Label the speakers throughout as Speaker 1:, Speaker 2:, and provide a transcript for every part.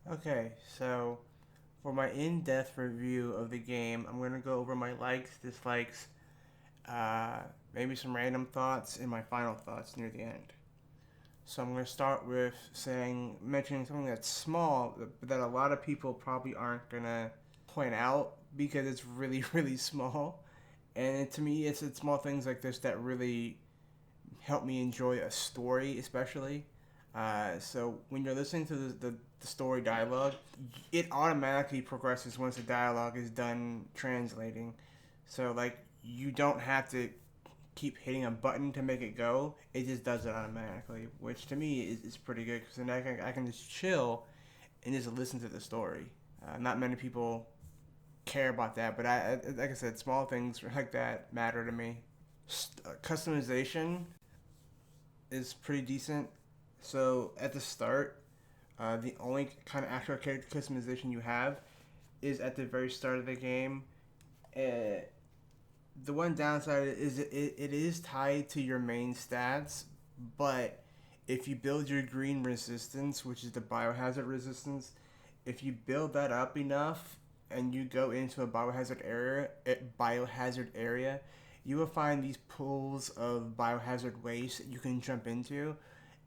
Speaker 1: Okay, so for my in-depth review of the game, I'm gonna go over my likes, dislikes, uh, maybe some random thoughts, and my final thoughts near the end. So I'm gonna start with mentioning something that's small, but that a lot of people probably aren't gonna point out because it's really, really small. And to me, it's small things like this that really help me enjoy a story, especially. So when you're listening to the story dialogue, it automatically progresses once the dialogue is done translating. So like you don't have to keep hitting a button to make it go. It just does it automatically, which to me is pretty good because then I can just chill and just listen to the story. Not many people care about that, but like I said, small things like that matter to me. Customization is pretty decent. So at the start, the only kind of actual character customization you have is at the very start of the game. Uh, the one downside is it is tied to your main stats, but if you build your green resistance, which is the biohazard resistance, if you build that up enough and you go into a biohazard area, you will find these pools of biohazard waste that you can jump into,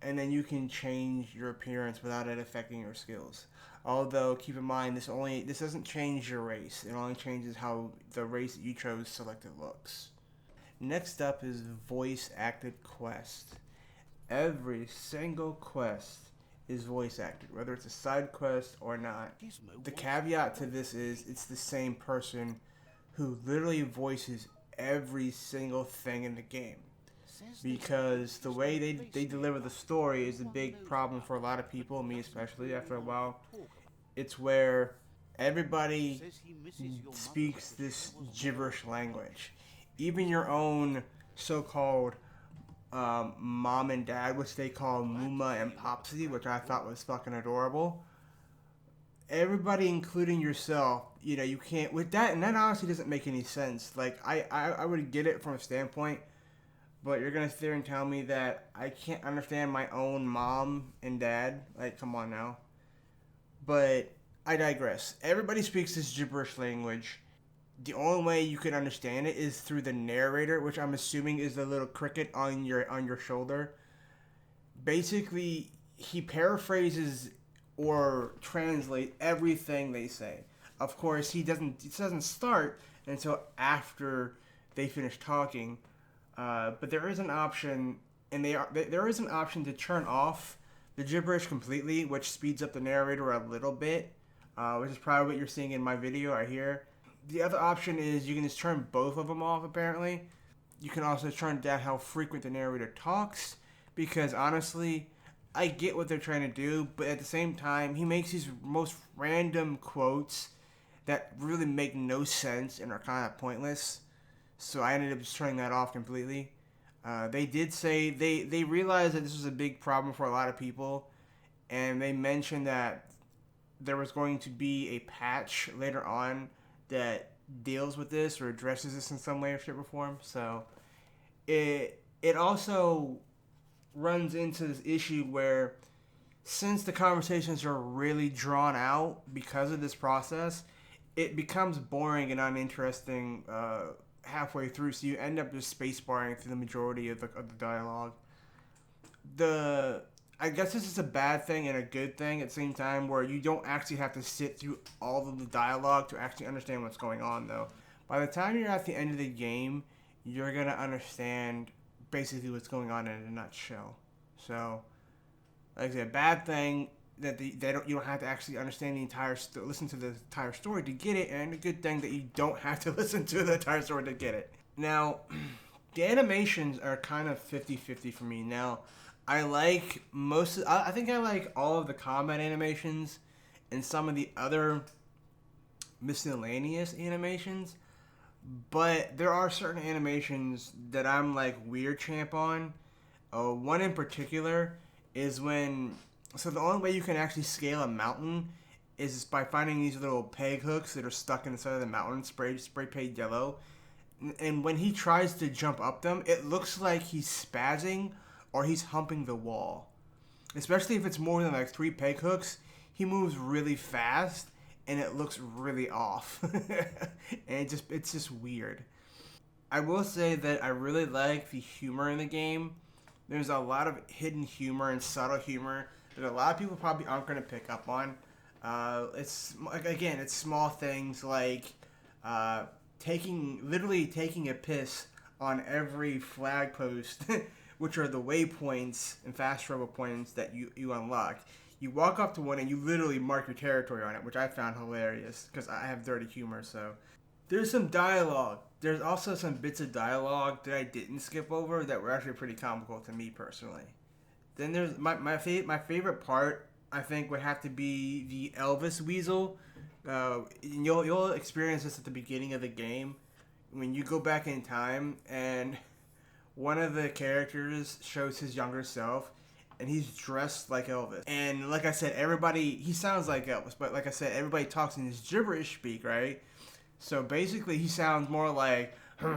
Speaker 1: and then you can change your appearance without it affecting your skills. Although keep in mind this doesn't change your race. It only changes how the race that you chose selected looks. Next up is voice acted quest. Every single quest is voice acted, whether it's a side quest or not. The caveat to this is it's the same person who literally voices every single thing in the game. Because the way they deliver the story is a big problem for a lot of people, me especially, after a while. It's where everybody speaks this gibberish language. Even your own so called mom and dad, which they call Muma and Popsy, which I thought was fucking adorable. Everybody, including yourself, you can't with that, and that honestly doesn't make any sense. Like I would get it from a standpoint, but you're gonna sit there and tell me that I can't understand my own mom and dad. Like, come on now. But I digress. Everybody speaks this gibberish language. The only way you can understand it is through the narrator, which I'm assuming is the little cricket on your shoulder. Basically, he paraphrases or translate everything they say. Of course, it doesn't start until after they finish talking. But there is an option, there is an option to turn off the gibberish completely, which speeds up the narrator a little bit, which is probably what you're seeing in my video right here. The other option is you can just turn both of them off. Apparently, you can also turn down how frequent the narrator talks, because honestly, I get what they're trying to do, but at the same time, he makes these most random quotes that really make no sense and are kind of pointless. So I ended up just turning that off completely. They did say they realized that this was a big problem for a lot of people, and they mentioned that there was going to be a patch later on that deals with this or addresses this in some way or shape or form. So it also runs into this issue where since the conversations are really drawn out because of this process, it becomes boring and uninteresting halfway through. So you end up just spacebarring through the majority of the dialogue. The I guess this is a bad thing and a good thing at the same time, where you don't actually have to sit through all of the dialogue to actually understand what's going on, though. By the time you're at the end of the game, you're gonna understand basically what's going on in a nutshell. So, like I said, bad thing that you don't have to actually understand the listen to the entire story to get it, and a good thing that you don't have to listen to the entire story to get it. Now, the animations are kind of 50-50 for me. Now, I think I like all of the combat animations and some of the other miscellaneous animations, but there are certain animations that I'm like weird champ on. One in particular is the only way you can actually scale a mountain is by finding these little peg hooks that are stuck in the side of the mountain, spray painted yellow. And when he tries to jump up them, it looks like he's spazzing or he's humping the wall. Especially if it's more than like three peg hooks, he moves really fast and it looks really off. And it's just weird. I will say that I really like the humor in the game. There's a lot of hidden humor and subtle humor that a lot of people probably aren't going to pick up on. It's again, it's small things like literally taking a piss on every flag post, which are the waypoints and fast travel points that you unlock. You walk up to one and you literally mark your territory on it, which I found hilarious because I have dirty humor. So there's some dialogue. There's also some bits of dialogue that I didn't skip over that were actually pretty comical to me personally. Then there's my favorite part. I think would have to be the Elvis Weasel. You'll experience this at the beginning of the game when you go back in time and one of the characters shows his younger self and he's dressed like Elvis. And like I said, he sounds like Elvis, but like I said, everybody talks in this gibberish speak, right? So basically, he sounds more like. He'll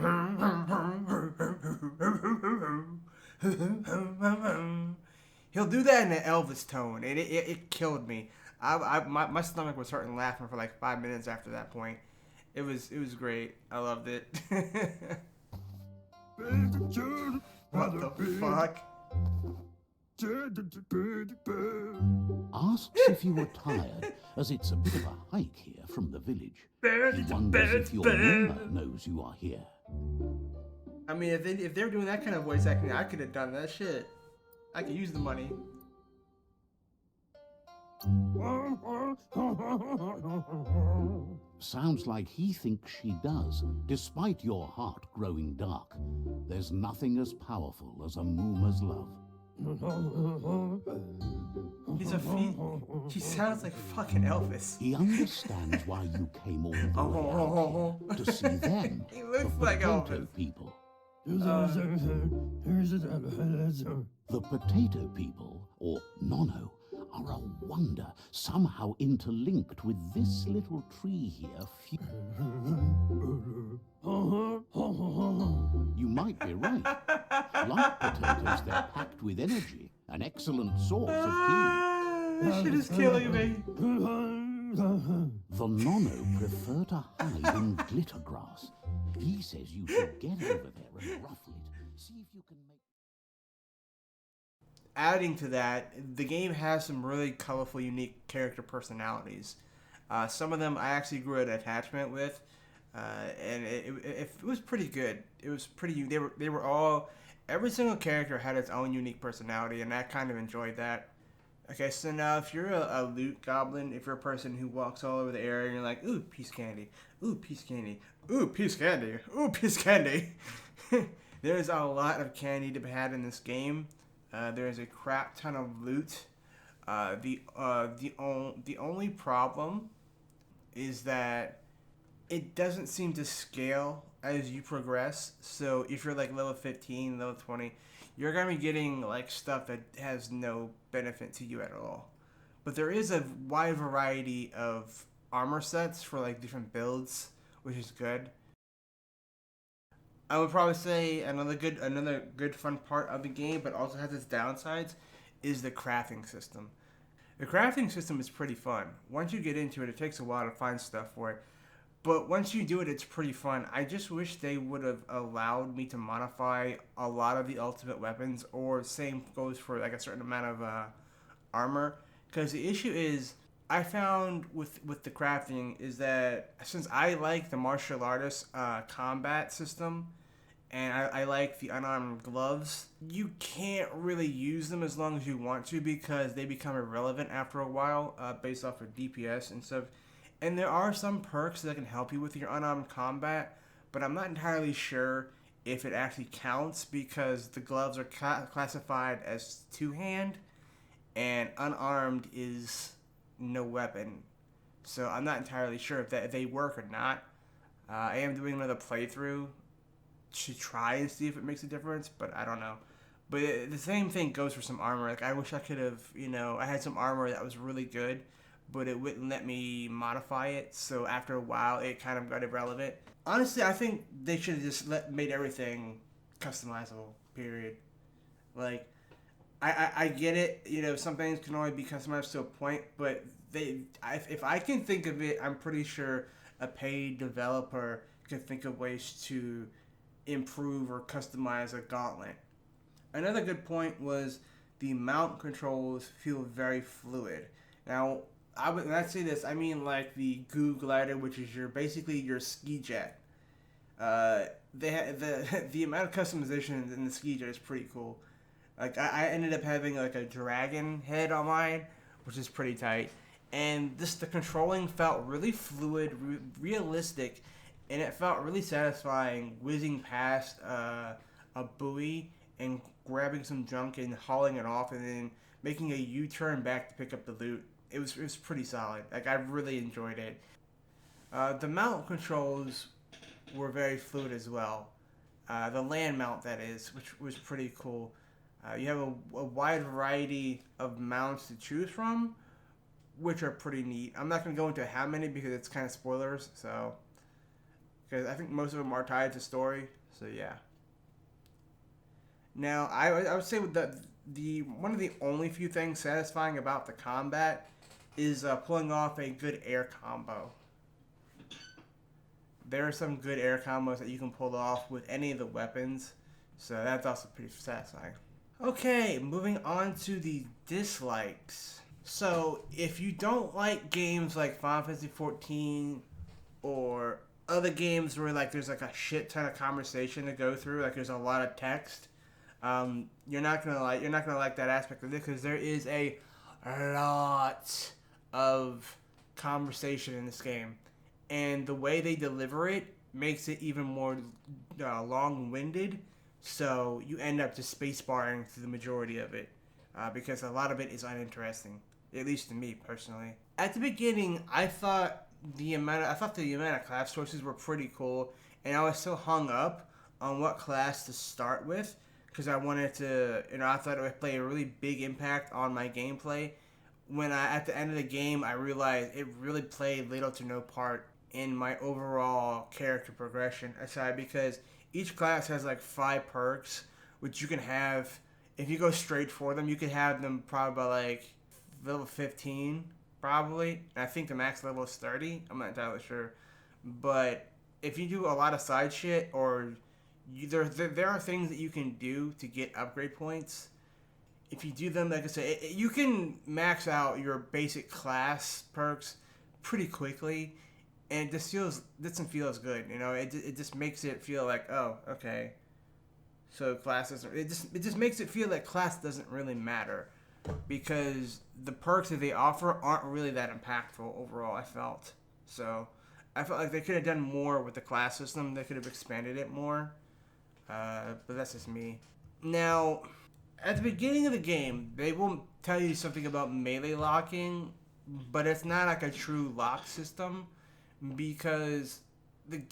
Speaker 1: do that in an Elvis tone, and it killed me. My stomach was hurting laughing for like 5 minutes after that point. It was great. I loved it. What the fuck?
Speaker 2: Asks if you were tired, as it's a bit of a hike here from the village. He wonders if your member knows you are here.
Speaker 1: I mean, if they were doing that kind of voice acting, I could have done that shit. I could use the money.
Speaker 2: Sounds like he thinks she does, despite your heart growing dark. There's nothing as powerful as a Mooma's love.
Speaker 1: She sounds like fucking Elvis.
Speaker 2: He understands why you came all the way out here, to see them,
Speaker 1: He looks
Speaker 2: the
Speaker 1: like
Speaker 2: potato
Speaker 1: Elvis.
Speaker 2: people. The potato people, or Nono, are a wonder, somehow interlinked with this little tree here. You might be right. Like potatoes, they're packed with energy, an excellent source of heat.
Speaker 1: This shit is killing me.
Speaker 2: The Nono prefer to hide in glitter grass. He says you should get over there and ruffle it. See if you can make...
Speaker 1: Adding to that, the game has some really colorful, unique character personalities. Some of them I actually grew an attachment with, and it was pretty good. It was pretty. They were all. Every single character had its own unique personality, and I kind of enjoyed that. Okay, so now if you're a loot goblin, if you're a person who walks all over the area and you're like, ooh, piece candy, ooh, piece candy, ooh, piece candy, ooh, piece candy. There's a lot of candy to be had in this game. There's a crap ton of loot. The only problem is that it doesn't seem to scale as you progress. So if you're like level 15, level 20, you're gonna be getting like stuff that has no benefit to you at all. But there is a wide variety of armor sets for like different builds, which is good. I would probably say another good fun part of the game, but also has its downsides, is the crafting system. The crafting system is pretty fun. Once you get into it, it takes a while to find stuff for it. But once you do it, it's pretty fun. I just wish they would have allowed me to modify a lot of the ultimate weapons, or same goes for like a certain amount of armor. Because the issue is, I found with the crafting is that since I like the martial artist combat system, and I like the unarmed gloves, you can't really use them as long as you want to because they become irrelevant after a while based off of DPS and stuff. And there are some perks that can help you with your unarmed combat, but I'm not entirely sure if it actually counts because the gloves are classified as two-hand, and unarmed is no weapon. So I'm not entirely sure if they work or not. I am doing another playthrough to try and see if it makes a difference, but I don't know. But the same thing goes for some armor. Like, I wish I could have, I had some armor that was really good, but it wouldn't let me modify it, so after a while, it kind of got irrelevant. Honestly, I think they should have just made everything customizable, period. Like, I get it, some things can only be customized to a point, but if I can think of it, I'm pretty sure a paid developer can think of ways to improve or customize a gauntlet. Another good point was the mount controls feel very fluid. Now, when I say this, I mean like the Goo Glider, which is basically your ski jet. The amount of customization in the ski jet is pretty cool. Like I ended up having like a dragon head on mine, which is pretty tight. And the controlling felt really fluid, realistic, and it felt really satisfying whizzing past a buoy and grabbing some junk and hauling it off, and then making a U-turn back to pick up the loot. It was pretty solid. Like I really enjoyed it. The mount controls were very fluid as well. The land mount, that is, which was pretty cool. You have a wide variety of mounts to choose from, which are pretty neat. I'm not going to go into how many because it's kind of spoilers, so because I think most of them are tied to story. So yeah. Now I would say with the one of the only few things satisfying about the combat is pulling off a good air combo. There are some good air combos that you can pull off with any of the weapons, so that's also pretty satisfying. Okay, moving on to the dislikes. So, if you don't like games like Final Fantasy 14 or other games where like there's like a shit ton of conversation to go through, like there's a lot of text, you're not gonna like that aspect of it because there is a lot of conversation in this game, and the way they deliver it makes it even more long-winded. So you end up just spacebarring through the majority of it because a lot of it is uninteresting, at least to me personally. At the beginning, I thought the amount of class choices were pretty cool, and I was so hung up on what class to start with because I wanted to, I thought it would play a really big impact on my gameplay. When at the end of the game, I realized it really played little to no part in my overall character progression aside because each class has like 5 perks, which you can have if you go straight for them. You could have them probably by like level 15, probably. And I think the max level is 30. I'm not entirely sure, but if you do a lot of side shit or there are things that you can do to get upgrade points. If you do them, like I said, you can max out your basic class perks pretty quickly. And it just doesn't feel as good, It just makes it feel like, oh, okay. So class doesn't. It just makes it feel like class doesn't really matter, because the perks that they offer aren't really that impactful overall. I felt like they could have done more with the class system. They could have expanded it more, but that's just me. Now, at the beginning of the game, they will tell you something about melee locking, but it's not like a true lock system. Because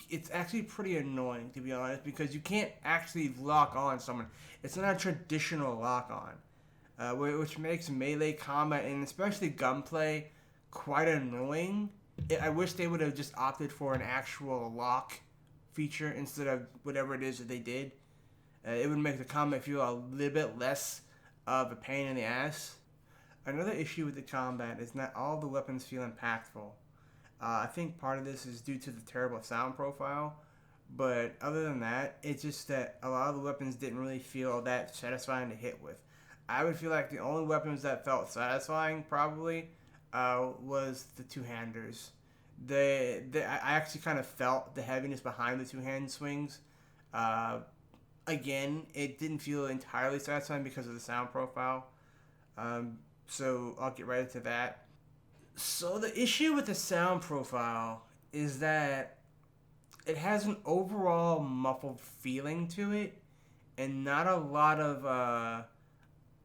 Speaker 1: it's actually pretty annoying, to be honest, because you can't actually lock on someone. It's not a traditional lock on, which makes melee combat and especially gunplay quite annoying. I wish they would have just opted for an actual lock feature instead of whatever it is that they did. It would make the combat feel a little bit less of a pain in the ass. Another issue with the combat is not all the weapons feel impactful. I think part of this is due to the terrible sound profile, but other than that, it's just that a lot of the weapons didn't really feel that satisfying to hit with. I would feel like the only weapons that felt satisfying probably was the two-handers. I actually kind of felt the heaviness behind the two-hand swings. Again, it didn't feel entirely satisfying because of the sound profile. So I'll get right into that. So the issue with the sound profile is that it has an overall muffled feeling to it and not a lot of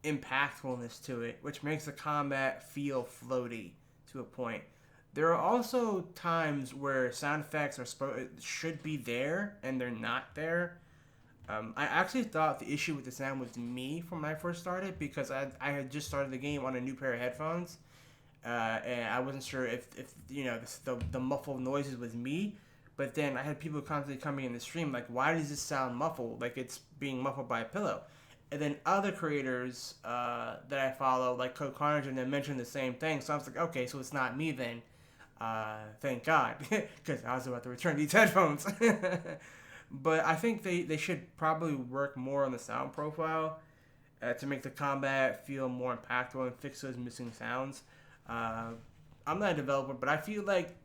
Speaker 1: impactfulness to it, which makes the combat feel floaty to a point. There are also times where sound effects should be there and they're not there. I actually thought the issue with the sound was me from when I first started because I had just started the game on a new pair of headphones. And I wasn't sure if the muffled noises was me, but then I had people constantly coming in the stream like, why does this sound muffled? Like it's being muffled by a pillow. And then other creators that I follow, like Code Carnage, and they mentioned the same thing. So I was like, okay, so it's not me then. Thank God, because I was about to return these headphones. But I think they should probably work more on the sound profile to make the combat feel more impactful and fix those missing sounds. Uh, I'm not a developer, but I feel like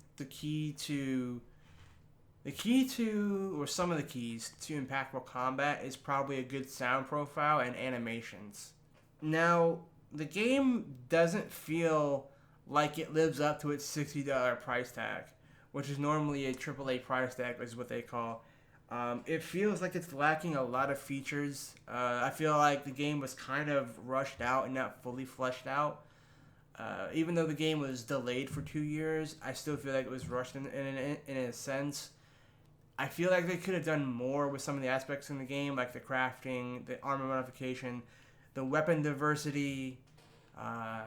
Speaker 1: or some of the keys to impactful combat is probably a good sound profile and animations. Now, the game doesn't feel like it lives up to its $60 price tag, which is normally a AAA price tag, is what they call. It feels like it's lacking a lot of features. I feel like the game was kind of rushed out and not fully fleshed out. Even though the game was delayed for 2 years, I still feel like it was rushed in a sense. I feel like they could have done more with some of the aspects in the game, like the crafting, the armor modification, the weapon diversity, uh,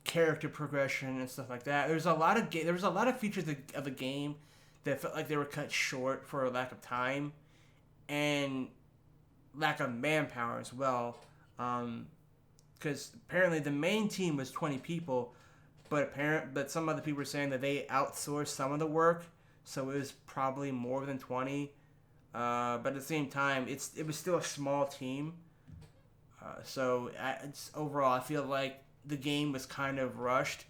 Speaker 1: character progression, and stuff like that. There was a lot of features of the game that felt like they were cut short for a lack of time and lack of manpower as well. Because apparently the main team was 20 people, but some other people were saying that they outsourced some of the work, so it was probably more than 20. But at the same time, it was still a small team. Overall, I feel like the game was kind of rushed.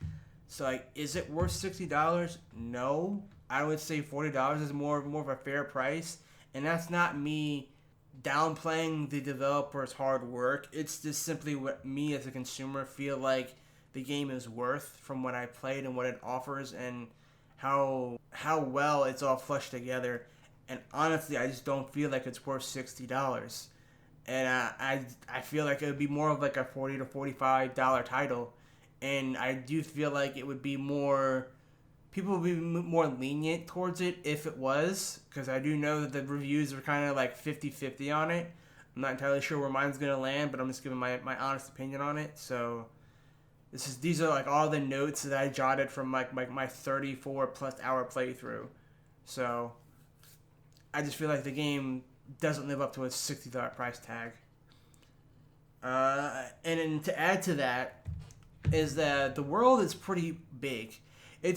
Speaker 1: So like, is it worth $60? No, I would say $40 is more of a fair price, and that's not me downplaying the developer's hard work. It's just simply what me as a consumer feel like the game is worth from what I played and what it offers and how well it's all fleshed together. And honestly, I just don't feel like it's worth $60. And I feel like it would be more of like a $40 to $45 title, and I do feel like it would be more people would be more lenient towards it if it was, because I do know that the reviews are kind of like 50-50 on it. I'm not entirely sure where mine's gonna land, but I'm just giving my honest opinion on it. So these are like all the notes that I jotted from like my 34 plus hour playthrough. So I just feel like the game doesn't live up to its $60 price tag. And then to add to that is that the world is pretty big. I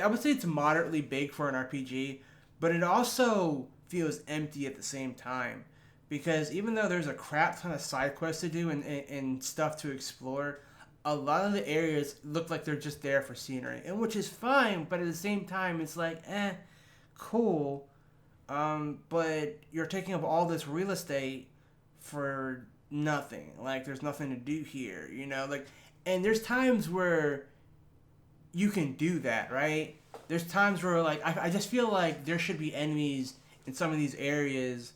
Speaker 1: would say it's moderately big for an RPG, but it also feels empty at the same time. Because even though there's a crap ton of side quests to do and stuff to explore, a lot of the areas look like they're just there for scenery, and which is fine, but at the same time, it's like, cool, but you're taking up all this real estate for nothing. Like, there's nothing to do here, like, and there's times where you can do that, right? There's times where, like, I just feel like there should be enemies in some of these areas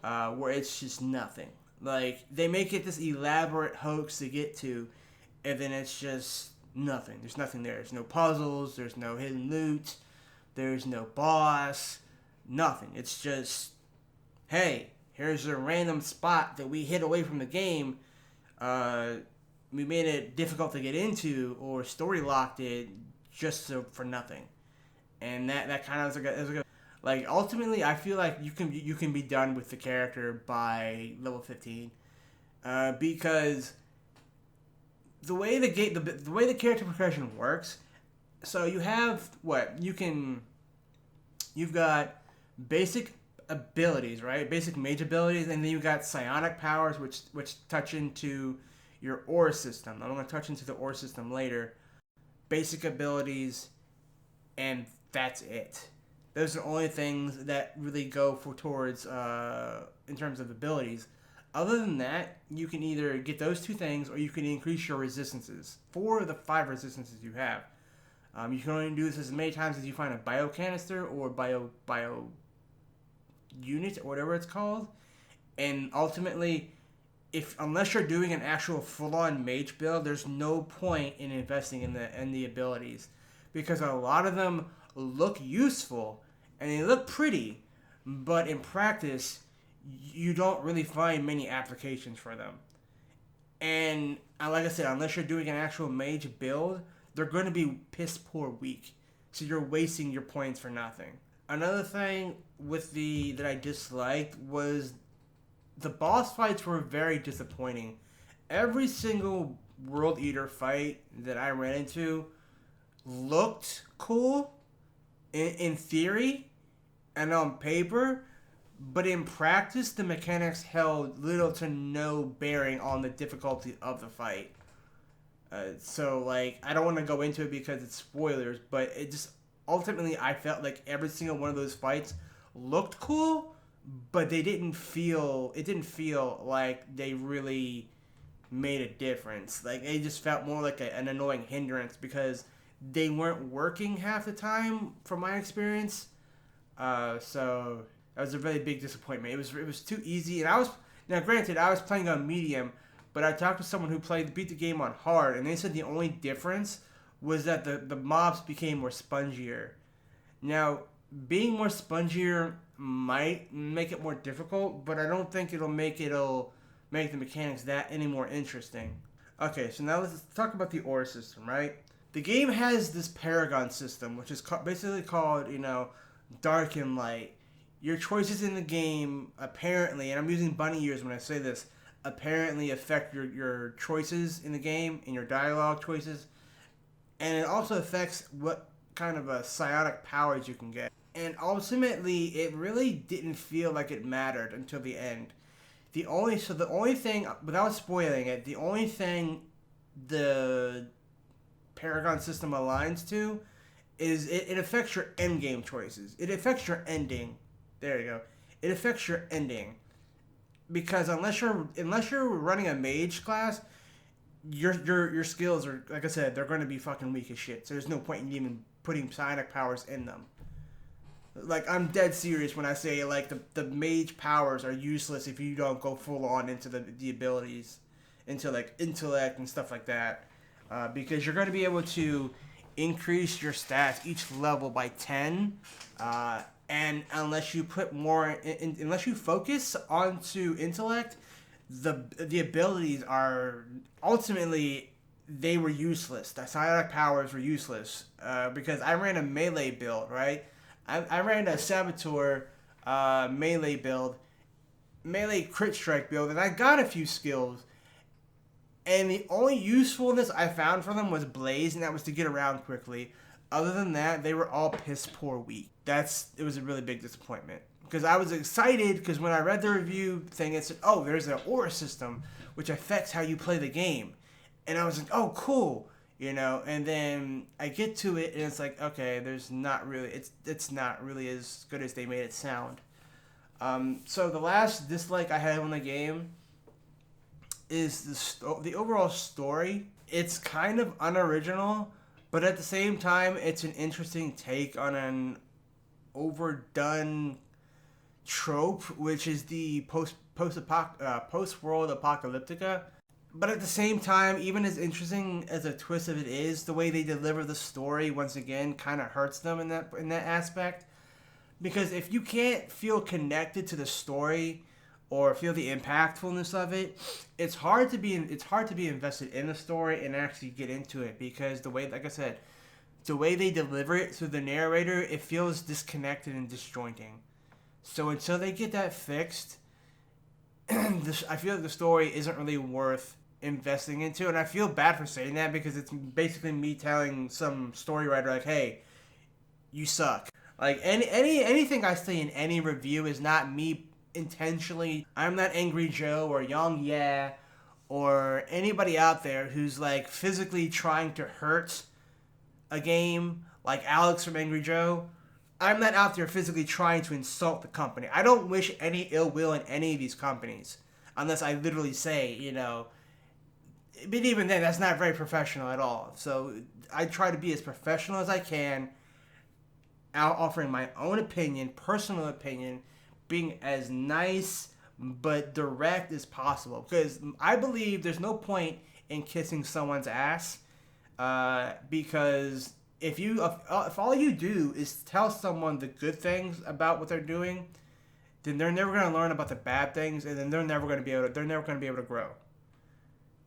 Speaker 1: where it's just nothing. Like, they make it this elaborate hoax to get to, and then it's just nothing. There's nothing there. There's no puzzles. There's no hidden loot. There's no boss. Nothing. It's just, hey, here's a random spot that we hid away from the game. We made it difficult to get into or story locked it for nothing. And that kind of is like, ultimately I feel like you can be done with the character by level 15, because the way the way the character progression works. So you have you've got basic abilities, right? Basic mage abilities, and then you got psionic powers, which touch into your aura system. I'm going to touch into the aura system later. Basic abilities, and that's it. Those are the only things that really go towards in terms of abilities. Other than that, you can either get those two things, or you can increase your resistances. 4 of the 5 resistances you have. You can only do this as many times as you find a biocanister or bio unit, or whatever it's called. And ultimately, unless you're doing an actual full-on mage build, there's no point in investing in the abilities, because a lot of them look useful and they look pretty, but in practice, you don't really find many applications for them. And like I said, unless you're doing an actual mage build, they're going to be piss poor weak. So you're wasting your points for nothing. Another thing that I disliked was the boss fights were very disappointing. Every single World Eater fight that I ran into looked cool in theory and on paper, but in practice, the mechanics held little to no bearing on the difficulty of the fight. So, like, I don't want to go into it because it's spoilers, but it just ultimately, I felt like every single one of those fights looked cool, but it didn't feel like they really made a difference. Like, it just felt more like an annoying hindrance because they weren't working half the time, from my experience. So that was a really big disappointment. It was too easy, and now granted I was playing on medium, but I talked to someone who beat the game on hard, and they said the only difference was that the mobs became more spongier. Now, being more spongier might make it more difficult, but I don't think it'll make the mechanics that any more interesting. Okay, so now let's talk about the ore system, right? The game has this Paragon system, which is basically called, dark and light. Your choices in the game apparently, and I'm using bunny ears when I say this, apparently affect your choices in the game and your dialogue choices. And it also affects what kind of psionic powers you can get. And ultimately, it really didn't feel like it mattered until the end. The only thing, without spoiling it, the only thing the Paragon system aligns to is it affects your end game choices. It affects your ending. There you go. It affects your ending. Because unless you're running a mage class, your skills are, like I said, they're going to be fucking weak as shit. So there's no point in even putting psionic powers in them. Like, I'm dead serious when I say, like, the mage powers are useless if you don't go full on into the abilities, into, like, intellect and stuff like that. Because you're going to be able to increase your stats each level by 10, and unless you put more, unless you focus onto intellect, the abilities are ultimately, they were useless. The psionic powers were useless, because I ran a melee build, right? I ran a Saboteur melee build, melee crit strike build, and I got a few skills. And the only usefulness I found for them was Blaze, and that was to get around quickly. Other than that, they were all piss poor weak. It was a really big disappointment. Because I was excited, because when I read the review thing, it said, oh, there's an aura system, which affects how you play the game. And I was like, oh, cool. And then I get to it, and it's like, okay, it's not really as good as they made it sound. So the last dislike I had on the game is the overall story. It's kind of unoriginal, but at the same time, it's an interesting take on an overdone trope, which is the post-world apocalyptica. But at the same time, even as interesting as a twist of it is, the way they deliver the story once again kind of hurts them in that aspect. Because if you can't feel connected to the story or feel the impactfulness of it, it's hard to be invested in the story and actually get into it, because the way, like I said, the way they deliver it through the narrator, it feels disconnected and disjointing. So until they get that fixed, I feel like the story isn't really worth investing into, and I feel bad for saying that because it's basically me telling some story writer like, hey, you suck. Like, anything I say in any review is not me intentionally. I'm not Angry Joe or Young Yeah or anybody out there who's like physically trying to hurt a game like Alex from Angry Joe. I'm not out there physically trying to insult the company. I don't wish any ill will in any of these companies unless I literally say, but even then, that's not very professional at all. So I try to be as professional as I can, offering my own opinion, personal opinion, being as nice but direct as possible. Because I believe there's no point in kissing someone's ass, because if all you do is tell someone the good things about what they're doing, then they're never going to learn about the bad things, and then they're never going to be able to grow.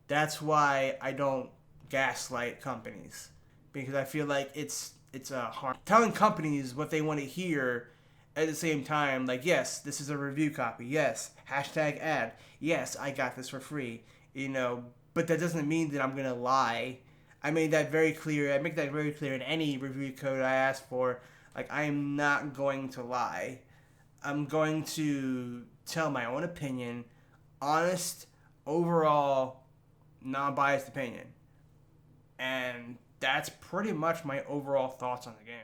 Speaker 1: That's why I don't gaslight companies, because I feel like it's a harm. Telling companies what they want to hear at the same time, like, yes, this is a review copy. Yes, hashtag ad. Yes, I got this for free. But that doesn't mean that I'm gonna lie. I made that very clear. I make that very clear in any review code I ask for. Like, I am not going to lie. I'm going to tell my own opinion, honest, overall, non-biased opinion, and that's pretty much my overall thoughts on the game.